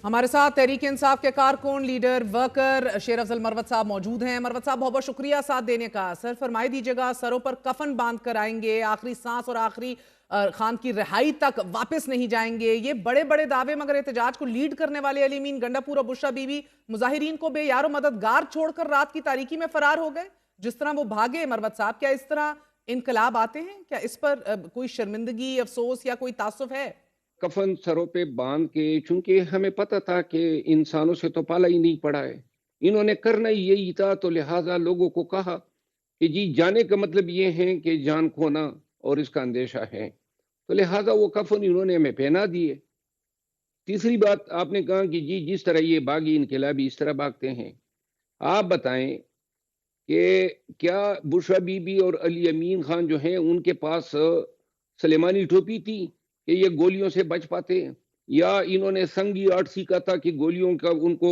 हमारे साथ तहरीक इंसाफ के कारकुन लीडर वर्कर शेर अफजल मरवत साहब मौजूद हैं। मरवत साहब, बहुत बहुत शुक्रिया साथ देने का। सर, फरमाई दीजिएगा, सरों पर कफन बांध कर आएंगे, आखिरी सांस और आखिरी खान की रिहाई तक वापस नहीं जाएंगे, ये बड़े बड़े दावे, मगर एहतजाज को लीड करने वाले अली अमीन गंडापुर और बुशरा बीबी मुजाहिरीन को बेयारो मददगार छोड़कर रात की तारीकी में फरार हो गए। जिस तरह वो भागे, मरवत साहब, क्या इस तरह इनकलाब आते हैं? क्या इस पर कोई शर्मिंदगी, अफसोस या कोई तासुफ है? कफन सरों पे बांध के, चूंकि हमें पता था कि इंसानों से तो पाला ही नहीं पड़ा है, इन्होंने करना ही यही था, तो लिहाजा लोगों को कहा कि जी जाने का मतलब ये है कि जान खोना और इसका अंदेशा है, तो लिहाजा वो कफन इन्होंने हमें पहना दिए। तीसरी बात, आपने कहा कि जी जिस तरह ये बागी इनकलाबी इस तरह भागते हैं, आप बताएं कि क्या बुशरा बीबी और अली अमीन खान जो हैं उनके पास सलेमानी टोपी थी कि ये गोलियों से बच पाते, या इन्होंने संगी आर्ट सीखा था कि गोलियों का उनको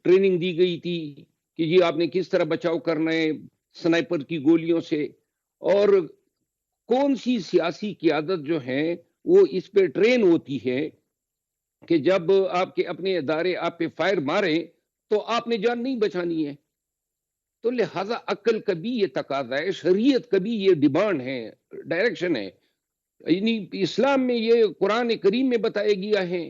ट्रेनिंग दी गई थी कि जी आपने किस तरह बचाव करना है स्नाइपर की गोलियों से, और कौन सी सियासी क़यादत जो है वो इस पे ट्रेन होती है कि जब आपके अपने इदारे आप पे फायर मारे तो आपने जान नहीं बचानी है। तो लिहाजा अक्ल का भी ये तकाजा है, शरीयत का भी ये डिमांड है, डायरेक्शन है। यानी इस्लाम में ये कुरान करीम में बताया गया है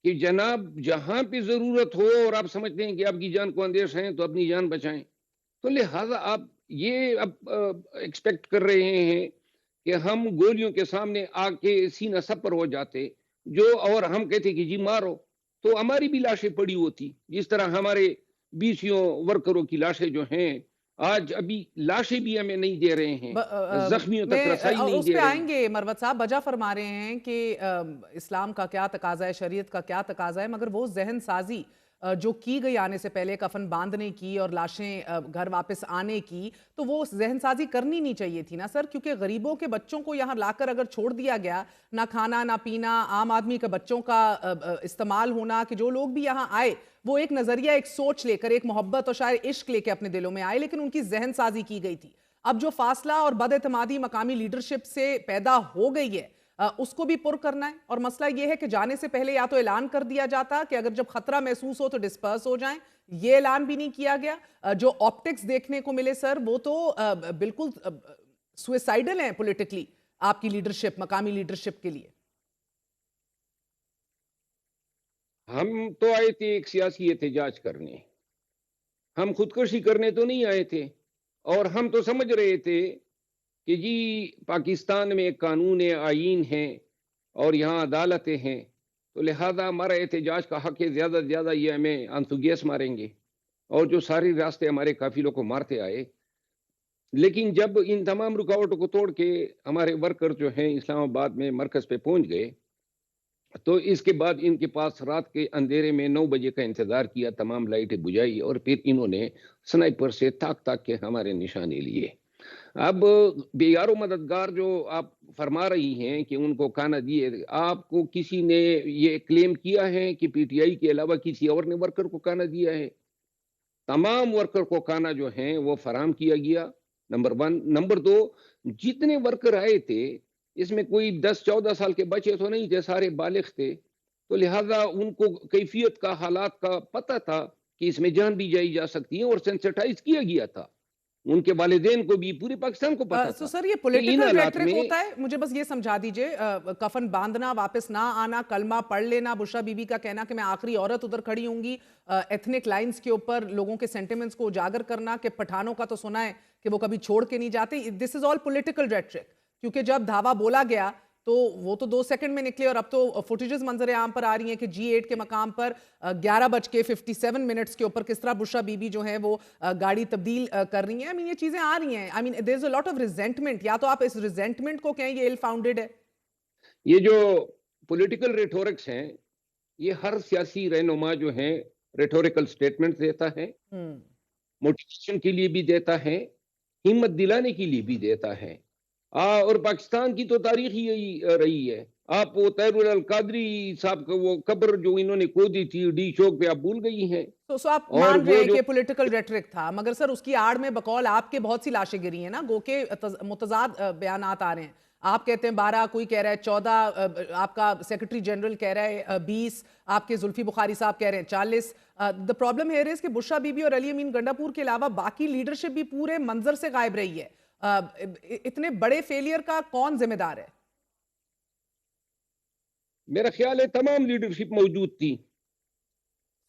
कि जनाब जहां पे जरूरत हो और आप समझते हैं कि आपकी जान को अंदेश है तो अपनी जान बचाएं। तो लिहाजा आप ये अब एक्सपेक्ट कर रहे हैं कि हम गोलियों के सामने आके सीना सपर हो जाते जो, और हम कहते कि जी मारो, तो हमारी भी लाशें पड़ी होती, जिस तरह हमारे बीसियों वर्करों की लाशें जो हैं आज अभी लाशें भी हमें नहीं दे रहे हैं, जख्मियों तक रसाई नहीं उस दे पे रहे हैं। आएंगे। मरवत साहब बजा फरमा रहे हैं कि इस्लाम का क्या तकाजा है, शरीयत का क्या तकाजा है, मगर वो जहन साजी जो की गई आने से पहले, कफन बांधने की और लाशें घर वापस आने की, तो वो जहन साजी करनी नहीं चाहिए थी ना सर? क्योंकि गरीबों के बच्चों को यहाँ लाकर अगर छोड़ दिया गया, ना खाना ना पीना, आम आदमी के बच्चों का इस्तेमाल होना, कि जो लोग भी यहाँ आए वो एक नजरिया, एक सोच लेकर, एक मोहब्बत और शायद इश्क लेके अपने दिलों में आए, लेकिन उनकी जहन साजी की गई थी। अब जो फासला और बदएतमादी मकामी लीडरशिप से पैदा हो गई है, उसको भी पुर करना है। और मसला यह है कि जाने से पहले या तो ऐलान कर दिया जाता कि अगर जब खतरा महसूस हो तो डिस्पर्स हो जाएं, ये ऐलान भी नहीं किया गया। जो ऑप्टिक्स देखने को मिले सर, वो तो बिल्कुल सुइसाइडल हैं पॉलिटिकली, आपकी लीडरशिप, मकामी लीडरशिप के लिए। हम तो आए थे एक सियासी एहतजाज करने, हम खुदकुशी करने तो नहीं आए थे। और हम तो समझ रहे थे कि जी पाकिस्तान में कानून आईन है और यहाँ अदालतें हैं, तो लिहाजा हमारा एहतजाज का हक है, ज़्यादा से ज़्यादा ये हमें आंसू गैस मारेंगे, और जो सारे रास्ते हमारे काफिलों को मारते आए। लेकिन जब इन तमाम रुकावटों को तोड़ के हमारे वर्कर जो हैं इस्लामाबाद में मरकज पे पहुंच गए, तो इसके बाद इनके पास रात के अंधेरे में 9 बजे का इंतजार किया, तमाम लाइटें बुझाई और फिर इन्होंने स्नाइपर से ताक ताक के हमारे निशाने लिए। अब बेयारो मददगार जो आप फरमा रही हैं कि उनको खाना दिए, आपको किसी ने ये क्लेम किया है कि पीटीआई के अलावा किसी और ने वर्कर को खाना दिया है? तमाम वर्कर को खाना जो है वो फराम किया गया, नंबर वन। नंबर दो, जितने वर्कर आए थे इसमें कोई 10-14 साल के बच्चे तो नहीं थे, सारे बालिग थे, तो लिहाजा उनको कैफियत का, हालात का पता था कि इसमें जान भी जाई जा सकती है, और सेंसिटाइज किया गया था। उनके वालिदैन को भी, पूरे पाकिस्तान को पता तो था सर, ये कि इन पॉलिटिकल हालात रेटरिक में। होता है? मुझे बस ये समझा दीजिए, कफन बांधना, वापस ना आना, कलमा पढ़ लेना, बुशरा बीबी का कहना कि मैं आखिरी औरत उधर खड़ी होंगी, एथनिक लाइंस के ऊपर लोगों के सेंटिमेंट्स को उजागर करना, कि पठानों का तो सुना है कि वो कभी छोड़ के नहीं जाते। This is all political rhetoric, क्योंकि जब धावा बोला गया तो वो तो 2 सेकंड में निकले, और अब तो फुटेजेस मंजर आम पर आ रही हैं कि G8 के मकाम पर 11:57 के ऊपर किस तरह बुशरा बीबी जो है वो गाड़ी तब्दील कर रही हैं। आई मीन ये चीजें आ रही हैं। I mean there is a lot of resentment. या तो आप इस रिजेंटमेंट को कहें ये इल फाउंडेड है। ये जो पॉलिटिकल रेटोरिक्स हैं, ये हर सियासी रहनुमा जो है रेटोरिकल स्टेटमेंट देता है, हम्म। मोटिवेशन के लिए भी देता है, हिम्मत दिलाने के लिए भी देता है। और पाकिस्तान की तो तारीख ही यही रही है। आप वो तैरुल अल कादरी साहब का वो कब्र जो इन्होंने खोदी थी डी चौक पे, आप भूल गई हैं? तो आप और मान रहे वो हैं जो कि पॉलिटिकल रेटरिक था, मगर सर उसकी आड़ में बकौल आपके बहुत सी लाशें गिरी हैं ना, गो के मुतजाद बयानात आ रहे हैं। آپ کہتے ہیں 12, کوئی کہہ رہا ہے 14, آپ کا سیکرٹری جنرل کہہ رہا ہے 20, آپ کے زلفی بخاری صاحب کہہ رہے ہیں 40. دا پرابلم ہیئر از کہ بشرا بی بی اور علی امین گنڈاپور کے علاوہ باقی لیڈرشپ بھی پورے منظر سے غائب رہی ہے. اتنے بڑے فیلئر کا کون ذمہ دار ہے؟ میرا خیال ہے تمام لیڈرشپ موجود تھی.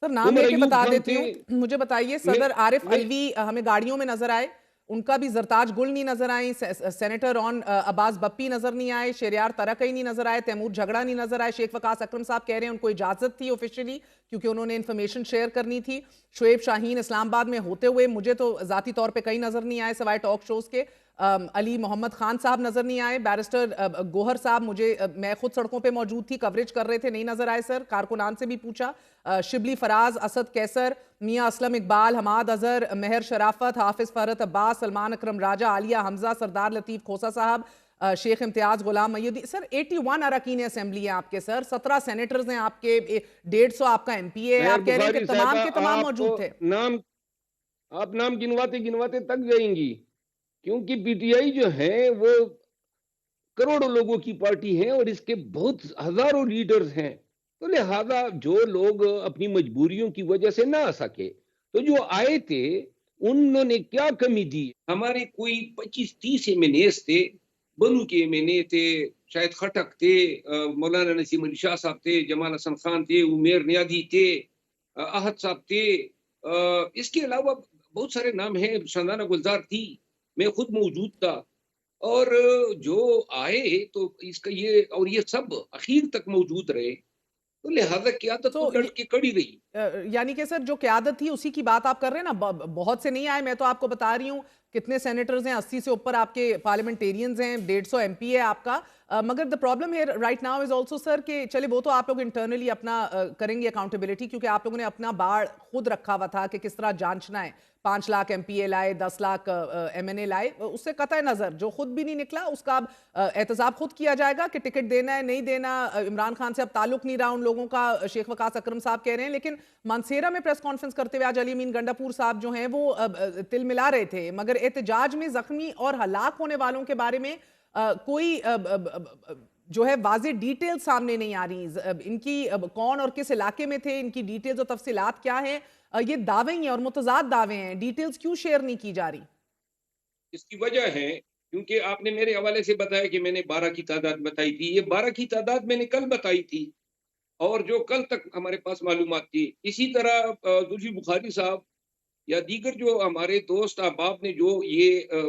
سر نام عمر لے کے ایوب بتا خان دیتی تھے. ہوں. مجھے بتائیے میں صدر عارف میں علوی ہمیں گاڑیوں میں نظر آئے, ان کا بھی زرتاج گل نہیں نظر آئی, سینیٹر عباس بپی نظر نہیں آئے, شہریار ترکئی نہیں نظر آئے, تیمور جھگڑا نہیں نظر آئے. شیخ وقاص اکرم صاحب کہہ رہے ہیں ان کو اجازت تھی آفیشلی کیونکہ انہوں نے انفارمیشن شیئر کرنی تھی. شعیب شاہین اسلام آباد میں ہوتے ہوئے مجھے تو ذاتی طور پہ کئی نظر نہیں آئے سوائے ٹاک شوز کے. علی محمد خان صاحب نظر نہیں آئے. بیرسٹر گوہر صاحب میں خود سڑکوں پہ موجود تھی, کوریج کر رہے تھے, نہیں نظر آئے سر. کارکنان سے بھی پوچھا, شبلی فراز, اسد کیسر, میاں اسلم اقبال, حماد اظہر, مہر شرافت, حافظ فرحت عباس, سلمان اکرم راجہ, عالیہ حمزہ, سردار لطیف کھوسا صاحب, شیخ امتیاز غلام میودی. سر 81 اراکین اسمبلی ہیں آپ کے سر, 17 سینیٹرز ہیں آپ کے, 150 آپ کا ایم پی ہے. مہر آپ کہہ رہے ہیں کہ بخاری تمام صاحبہ کے تمام موجود تھے. نام آپ نام گنواتے گنواتے تک جائیں گی, کیونکہ پی ٹی آئی جو ہے وہ کروڑوں لوگوں کی پارٹی ہے اور اس کے بہت ہزاروں لیڈرز ہیں. تو لہذا جو لوگ اپنی مجبوریوں کی وجہ سے نہ آ سکے تو جو آئے تھے انہوں نے کیا کمی دی. ہمارے کوئی 25-30 ایم این ایز تھے, بنو کے ایم این اے تھے, شاید خٹک تھے, مولانا نسیم علی شاہ صاحب تھے, جمال حسن خان تھے, عمیر نیادی تھے, احد صاحب تھے. اس کے علاوہ بہت سارے نام ہیں, شاندانہ گلزار تھی, میں خود موجود تھا. اور جو آئے تو اس کا یہ سب اخیر تک موجود رہے, تو لہذا قیادت تو ڈٹ کے کڑی رہی. یعنی کہ سر جو قیادت تھی اسی کی بات آپ کر رہے ہیں نا, بہت سے نہیں آئے. میں تو آپ کو بتا رہی ہوں کتنے سینیٹرز ہیں, 80 سے اوپر آپ کے پارلیمنٹیرینز ہیں, 150 ایم پی ہے آپ کا. مگر the problem here right now is also sir کہ چلے وہ تو آپ لوگ انٹرنلی اپنا کریں گے اکاؤنٹیبلٹی, کیونکہ آپ لوگوں نے اپنا باڑ خود رکھا ہوا تھا کہ کس طرح جانچنا ہے. 5 لاکھ ایم پی اے لائے, 10 لاکھ ایم این اے لائے, اس سے قطع نظر جو خود بھی نہیں نکلا اس کا اب احتساب خود کیا جائے گا کہ ٹکٹ دینا ہے نہیں دینا. عمران خان سے اب تعلق نہیں رہا ان لوگوں کا, شیخ وقاص اکرم صاحب کہہ رہے ہیں. لیکن مانسیرا میں پریس کانفرنس کرتے ہوئے آج علی امین گنڈاپور صاحب جو ہیں وہ تل ملا رہے تھے, مگر احتجاج میں زخمی اور ہلاک ہونے والوں کے بارے میں کوئی جو ہے واضح ڈیٹیل سامنے نہیں آ رہی. ان کی کون اور کس علاقے میں تھے, ان کی ڈیٹیلز اور تفصیلات کیا ہیں, یہ دعوے ہیں اور متضاد دعوے ہیں, ڈیٹیلز کیوں شیئر نہیں کی جا رہی؟ اس کی وجہ ہے کیونکہ آپ نے میرے حوالے سے بتایا کہ میں نے 12 کی تعداد بتائی تھی. یہ 12 کی تعداد میں نے کل بتائی تھی, اور جو کل تک ہمارے پاس معلومات تھی. اسی طرح زلفی بخاری صاحب یا دیگر جو ہمارے دوست احباب نے جو یہ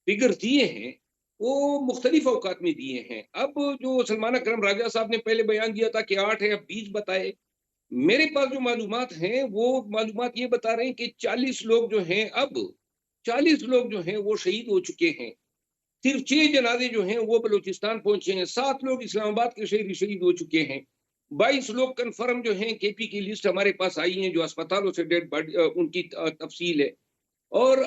فگر دیے ہیں وہ مختلف اوقات میں دیے ہیں. اب جو سلمان اکرم راجہ صاحب نے پہلے بیان دیا تھا کہ 8 ہے, اب 20 بتائے. میرے پاس جو معلومات ہیں وہ معلومات یہ بتا رہے ہیں کہ 40 لوگ جو ہیں, اب 40 لوگ جو ہیں وہ شہید ہو چکے ہیں. صرف 6 جنازے جو ہیں وہ بلوچستان پہنچے ہیں. 7 لوگ اسلام آباد کے شہید ہو چکے ہیں. 22 لوگ کنفرم جو ہیں, کے پی کی لسٹ ہمارے پاس آئی ہیں جو اسپتالوں سے ڈیڈ باڈی ان کی تفصیل ہے. اور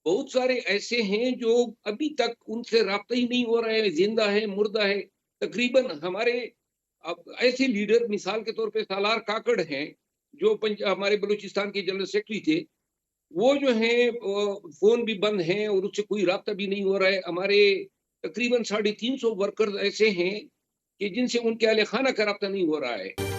بہت سارے ایسے ہیں جو ابھی تک ان سے رابطہ ہی نہیں ہو رہا ہے, زندہ ہے مردہ ہے. تقریباً ہمارے ایسے لیڈر مثال کے طور پہ سالار کاکڑ ہیں جو ہمارے بلوچستان کے جنرل سیکرٹری تھے, وہ جو ہیں فون بھی بند ہیں اور اس سے کوئی رابطہ بھی نہیں ہو رہا ہے. ہمارے تقریباً 350 ورکرز ایسے ہیں کہ جن سے ان کے اہل خانہ کا رابطہ نہیں ہو رہا ہے.